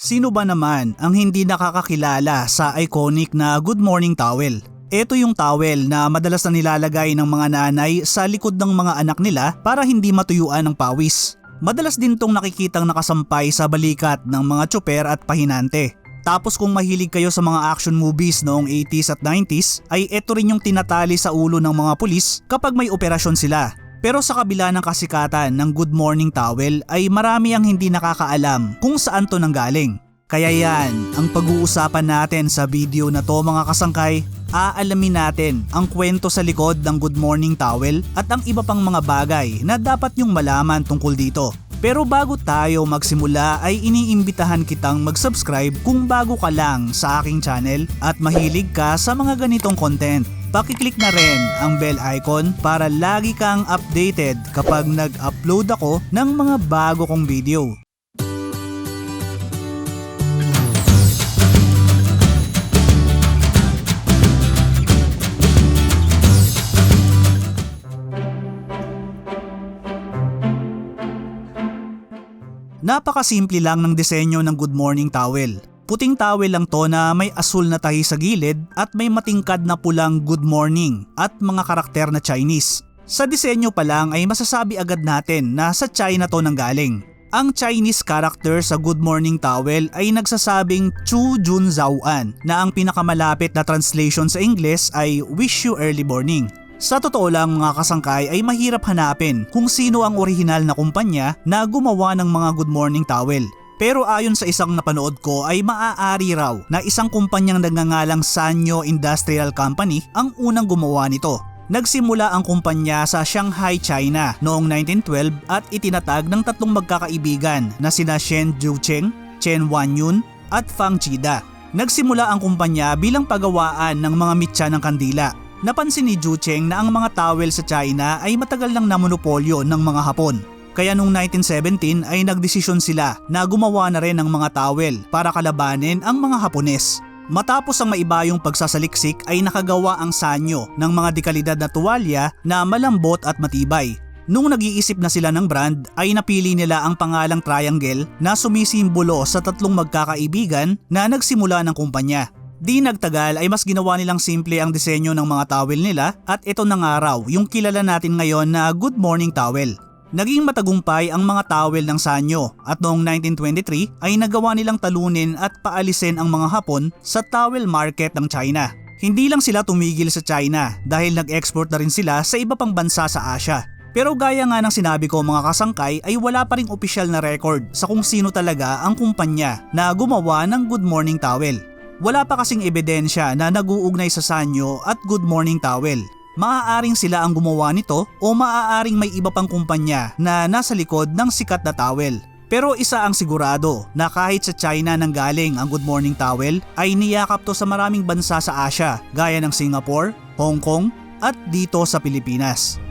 Sino ba naman ang hindi nakakakilala sa iconic na Good Morning Towel? Ito yung towel na madalas na nilalagay ng mga nanay sa likod ng mga anak nila para hindi matuyuan ng pawis. Madalas din tong nakikitang nakasampay sa balikat ng mga tsoper at pahinante. Tapos kung mahilig kayo sa mga action movies noong 80s at 90s ay ito rin yung tinatali sa ulo ng mga pulis kapag may operasyon sila. Pero sa kabila ng kasikatan ng Good Morning Towel ay marami ang hindi nakakaalam kung saan to nanggaling. Kaya yan, ang pag-uusapan natin sa video na to mga kasangkay, aalamin natin ang kwento sa likod ng Good Morning Towel at ang iba pang mga bagay na dapat nyong malaman tungkol dito. Pero bago tayo magsimula ay iniimbitahan kitang mag-subscribe kung bago ka lang sa aking channel at mahilig ka sa mga ganitong content. Pakiclick na rin ang bell icon para lagi kang updated kapag nag-upload ako ng mga bago kong video. Napakasimple lang ng disenyo ng Good Morning Towel. Puting towel lang to na may asul na tahi sa gilid at may matingkad na pulang Good Morning at mga karakter na Chinese. Sa disenyo pa lang ay masasabi agad natin na sa China to nanggaling. Ang Chinese character sa Good Morning Towel ay nagsasabing Chu Jun Zhaoan na ang pinakamalapit na translation sa Ingles ay Wish You Early Morning. Sa totoo lang mga kasangkay ay mahirap hanapin kung sino ang orihinal na kumpanya na gumawa ng mga Good Morning Towel. Pero ayon sa isang napanood ko ay maaari raw na isang kumpanyang nagngangalang Sanyo Industrial Company ang unang gumawa nito. Nagsimula ang kumpanya sa Shanghai, China noong 1912 at itinatag ng tatlong magkakaibigan na sina Shen Jiucheng, Chen Wanyun at Fang Chida. Nagsimula ang kumpanya bilang pagawaan ng mga mitya ng kandila. Napansin ni Jiucheng na ang mga towel sa China ay matagal nang namonopolyo ng mga Hapon. Kaya noong 1917 ay nagdesisyon sila na gumawa na rin ng mga towel para kalabanin ang mga Hapones. Matapos ang maibayong pagsasaliksik ay nakagawa ang Sanyo ng mga dekalidad na tuwalya na malambot at matibay. Nung nag-iisip na sila ng brand ay napili nila ang pangalang Triangle na sumisimbolo sa tatlong magkakaibigan na nagsimula ng kumpanya. Di nagtagal ay mas ginawa nilang simple ang disenyo ng mga towel nila at ito na nga raw yung kilala natin ngayon na Good Morning Towel. Naging matagumpay ang mga towel ng Sanyo at noong 1923 ay nagawa nilang talunin at paalisin ang mga Hapon sa towel market ng China. Hindi lang sila tumigil sa China dahil nag-export na rin sila sa iba pang bansa sa Asia. Pero gaya nga ng sinabi ko mga kasangkay ay wala pa ring opisyal na record sa kung sino talaga ang kumpanya na gumawa ng Good Morning Towel. Wala pa kasing ebidensya na nag-uugnay sa Sanyo at Good Morning Towel. Maaaring sila ang gumawa nito o maaaring may iba pang kumpanya na nasa likod ng sikat na towel. Pero isa ang sigurado na kahit sa China nanggaling ang Good Morning Towel ay niyakap to sa maraming bansa sa Asia gaya ng Singapore, Hong Kong at dito sa Pilipinas.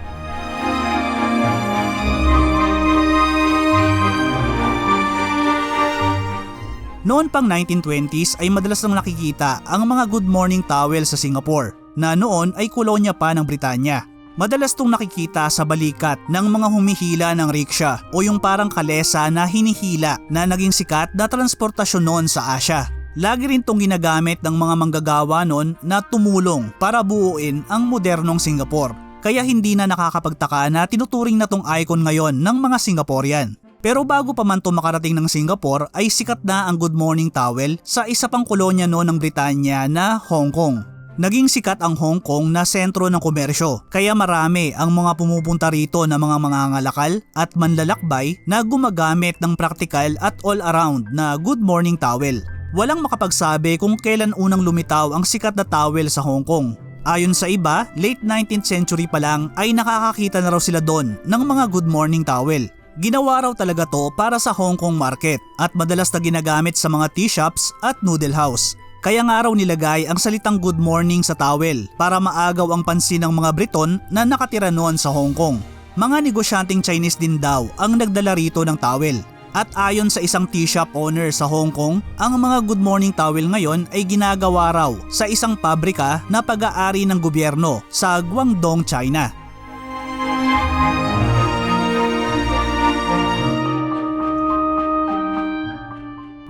Noon pang 1920s ay madalas nang nakikita ang mga Good Morning Towel sa Singapore na noon ay kolonya pa ng Britanya. Madalas tong nakikita sa balikat ng mga humihila ng rickshaw o yung parang kalesa na hinihila na naging sikat na transportasyon noon sa Asia. Lagi rin tong ginagamit ng mga manggagawa noon na tumulong para buuin ang modernong Singapore. Kaya hindi na nakakapagtaka na tinuturing na tong icon ngayon ng mga Singaporean. Pero bago pa man to makarating ng Singapore ay sikat na ang Good Morning Towel sa isa pang kolonya noon ng Britanya na Hong Kong. Naging sikat ang Hong Kong na sentro ng komersyo kaya marami ang mga pumupunta rito na mga mangangalakal at manlalakbay na gumagamit ng praktikal at all-around na Good Morning Towel. Walang makapagsabi kung kailan unang lumitaw ang sikat na towel sa Hong Kong. Ayon sa iba, late 19th century pa lang ay nakakakita na raw sila doon ng mga Good Morning Towel. Ginawa raw talaga to para sa Hong Kong market at madalas na ginagamit sa mga tea shops at noodle house. Kaya nga raw nilagay ang salitang good morning sa towel para maagaw ang pansin ng mga Briton na nakatira noon sa Hong Kong. Mga negosyanteng Chinese din daw ang nagdala rito ng towel. At ayon sa isang tea shop owner sa Hong Kong, ang mga good morning towel ngayon ay ginagawa raw sa isang pabrika na pag-aari ng gobyerno sa Guangdong, China.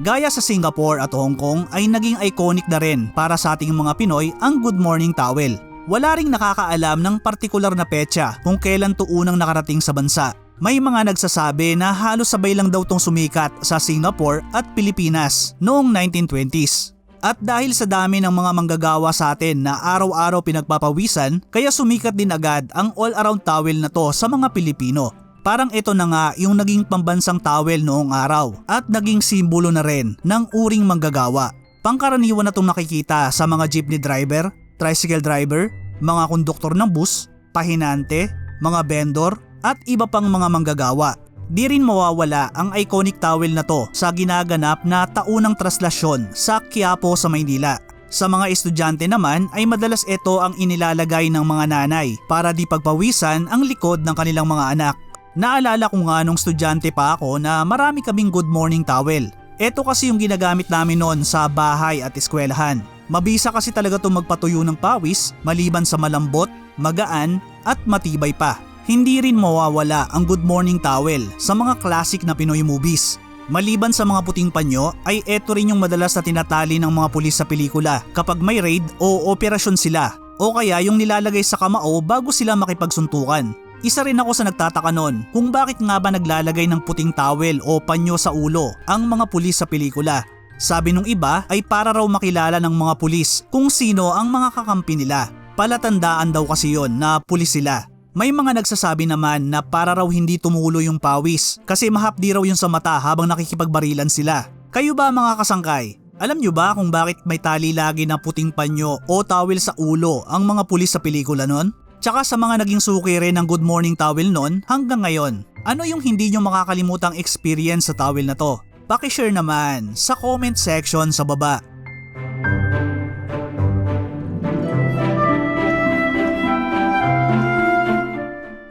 Gaya sa Singapore at Hong Kong ay naging iconic na rin para sa ating mga Pinoy ang Good Morning Towel. Wala ring nakakaalam ng partikular na petsa kung kailan to unang nakarating sa bansa. May mga nagsasabi na halos sabay lang daw tong sumikat sa Singapore at Pilipinas noong 1920s. At dahil sa dami ng mga manggagawa sa atin na araw-araw pinagpapawisan, kaya sumikat din agad ang all-around towel na to sa mga Pilipino. Parang ito na nga yung naging pambansang towel noong araw at naging simbolo na rin ng uring manggagawa. Pangkaraniwan na itong nakikita sa mga jeepney driver, tricycle driver, mga konduktor ng bus, pahinante, mga vendor at iba pang mga manggagawa. Di rin mawawala ang iconic towel na to sa ginaganap na taunang traslasyon sa Quiapo sa Maynila. Sa mga estudyante naman ay madalas ito ang inilalagay ng mga nanay para di pagpawisan ang likod ng kanilang mga anak. Naalala ko nga nung estudyante pa ako na marami kaming good morning towel. Ito kasi yung ginagamit namin noon sa bahay at eskwelahan. Mabisa kasi talaga itong magpatuyo ng pawis maliban sa malambot, magaan at matibay pa. Hindi rin mawawala ang good morning towel sa mga classic na Pinoy movies. Maliban sa mga puting panyo ay eto rin yung madalas na tinatali ng mga pulis sa pelikula kapag may raid o operasyon sila o kaya yung nilalagay sa kamao bago sila makipagsuntukan. Isa rin ako sa nagtataka noon kung bakit nga ba naglalagay ng puting towel o panyo sa ulo ang mga pulis sa pelikula. Sabi nung iba ay para raw makilala ng mga pulis kung sino ang mga kakampi nila. Palatandaan daw kasi yon na pulis sila. May mga nagsasabi naman na para raw hindi tumulo yung pawis kasi mahapdi raw yun sa mata habang nakikipagbarilan sila. Kayo ba mga kasangkay? Alam nyo ba kung bakit may tali lagi na puting panyo o towel sa ulo ang mga pulis sa pelikula nun? Tsaka sa mga naging suki rin ng good morning towel nun hanggang ngayon, ano yung hindi nyo makakalimutang experience sa towel na to? Paki-share naman sa comment section sa baba.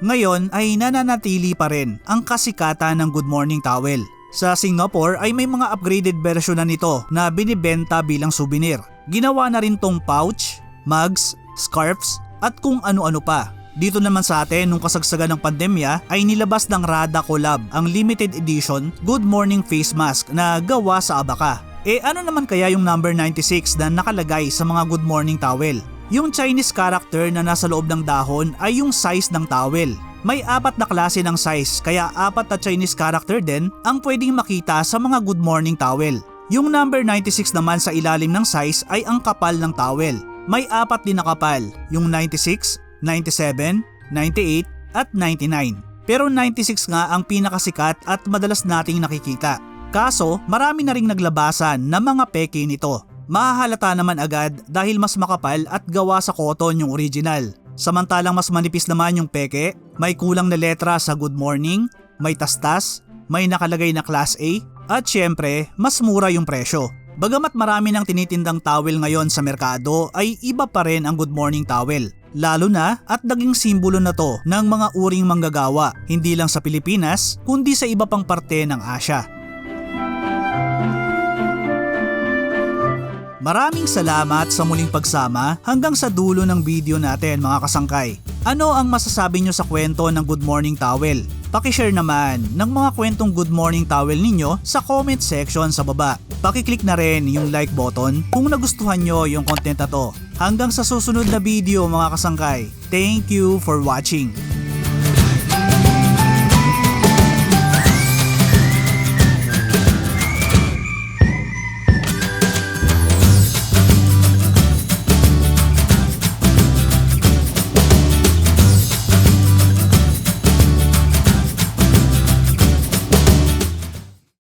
Ngayon ay nananatili pa rin ang kasikatan ng good morning towel. Sa Singapore ay may mga upgraded version na nito na binibenta bilang souvenir. Ginawa na rin tong pouch, mugs, scarves at kung ano-ano pa. Dito naman sa atin nung kasagsagan ng pandemya ay nilabas ng Rada Collab ang limited edition Good Morning Face Mask na gawa sa abaka. Ano naman kaya yung number 96 na nakalagay sa mga good morning towel? Yung Chinese character na nasa loob ng dahon ay yung size ng towel. May 4 na klase ng size kaya 4 na Chinese character din ang pwedeng makita sa mga good morning towel. Yung number 96 naman sa ilalim ng size ay ang kapal ng towel. May 4 din na kapal, yung 96, 97, 98 at 99. Pero 96 nga ang pinakasikat at madalas nating nakikita. Kaso marami na ring naglabasan na mga peke nito. Mahahalata naman agad dahil mas makapal at gawa sa cotton yung original. Samantalang mas manipis naman yung peke, may kulang na letra sa good morning, may tastas, may nakalagay na class A at syempre mas mura yung presyo. Bagamat marami ng tinitindang towel ngayon sa merkado ay iba pa rin ang good morning towel. Lalo na at naging simbolo na to ng mga uring manggagawa hindi lang sa Pilipinas kundi sa iba pang parte ng Asya. Maraming salamat sa muling pagsama hanggang sa dulo ng video natin mga kasangkay. Ano ang masasabi nyo sa kwento ng Good Morning Towel? Paki-share naman ng mga kwentong Good Morning Towel ninyo sa comment section sa baba. Paki-click na rin yung like button kung nagustuhan nyo yung content na to. Hanggang sa susunod na video mga kasangkay. Thank you for watching.